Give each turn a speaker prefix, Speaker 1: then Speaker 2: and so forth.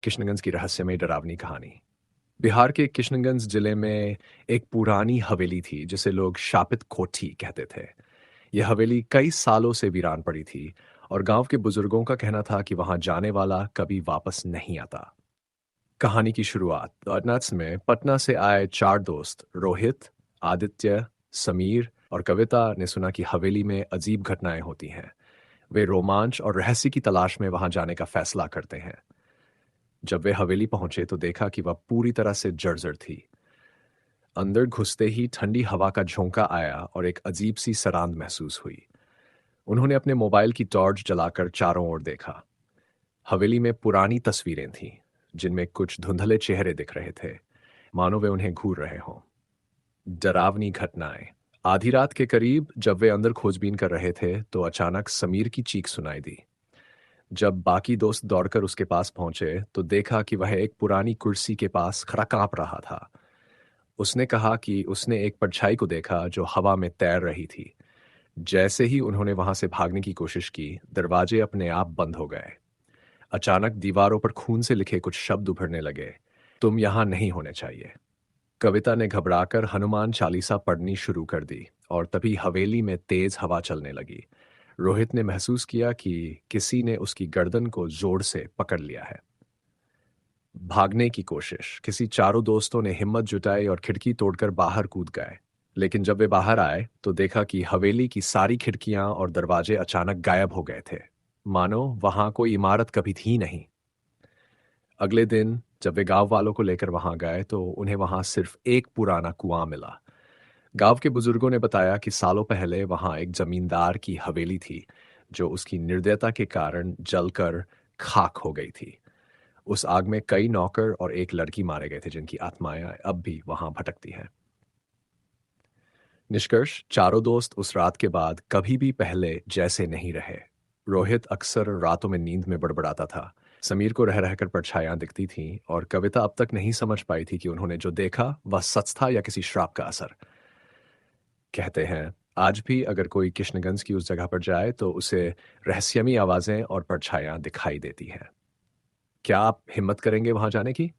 Speaker 1: किशनगंज की रहस्यमय डरावनी कहानी। बिहार के किशनगंज जिले में एक पुरानी हवेली थी जिसे लोग शापित कोठी कहते थे। यह हवेली कई सालों से वीरान पड़ी थी और गांव के बुजुर्गों का कहना था कि वहां जाने वाला कभी वापस नहीं आता। कहानी की शुरुआत अरनट्स में पटना से आए चार दोस्त रोहित, आदित्य, समीर और कविता ने सुना कि हवेली में अजीब घटनाएं होती हैं। वे रोमांच और रहस्य की तलाश में वहां जाने का फैसला करते हैं। जब वे हवेली पहुंचे तो देखा कि वह पूरी तरह से जर्जर थी। अंदर घुसते ही ठंडी हवा का झोंका आया और एक अजीब सी सरांद महसूस हुई। उन्होंने अपने मोबाइल की टॉर्च जलाकर चारों ओर देखा। हवेली में पुरानी तस्वीरें थीं, जिनमें कुछ धुंधले चेहरे दिख रहे थे, मानो वे उन्हें घूर रहे हों। डरावनी घटनाएं। आधी रात के करीब जब वे अंदर खोजबीन कर रहे थे तो अचानक समीर की चीख सुनाई दी। जब बाकी दोस्त दौड़कर उसके पास पहुंचे तो देखा कि वह एक पुरानी कुर्सी के पास खड़ा कांप रहा था। उसने कहा कि उसने एक परछाई को देखा जो हवा में तैर रही थी। जैसे ही उन्होंने वहां से भागने की कोशिश की, दरवाजे अपने आप बंद हो गए। अचानक दीवारों पर खून से लिखे कुछ शब्द उभरने लगे। तुम यहां नहीं होने चाहिए। कविता ने घबराकर हनुमान चालीसा पढ़नी शुरू कर दी और तभी हवेली में तेज हवा चलने लगी। रोहित ने महसूस किया कि किसी ने उसकी गर्दन को जोर से पकड़ लिया है। भागने की कोशिश। किसी चारों दोस्तों ने हिम्मत जुटाई और खिड़की तोड़कर बाहर कूद गए। लेकिन जब वे बाहर आए तो देखा कि हवेली की सारी खिड़कियां और दरवाजे अचानक गायब हो गए थे, मानो वहां कोई इमारत कभी थी नहीं। अगले दिन जब वे गांव वालों को लेकर वहां गए तो उन्हें वहां सिर्फ एक पुराना कुआं मिला। गांव के बुजुर्गों ने बताया कि सालों पहले वहां एक जमींदार की हवेली थी, जो उसकी निर्दयता के कारण जलकर खाक हो गई थी। उस आग में कई नौकर और एक लड़की मारे गए थे, जिनकी आत्माएं अब भी वहां भटकती हैं। निष्कर्ष, चारों दोस्त उस रात के बाद कभी भी पहले जैसे नहीं रहे। रोहित अक्सर रातों में नींद में बड़बड़ाता था। समीर को रह रहकर परछाइयां दिखती थीं और कविता अब तक नहीं समझ पाई थी कि उन्होंने जो देखा वह सच था या किसी श्राप का असर। कहते हैं, आज भी अगर कोई किशनगंज की उस जगह पर जाए तो उसे रहस्यमयी आवाजें और परछाइयां दिखाई देती हैं। क्या आप हिम्मत करेंगे वहां जाने की?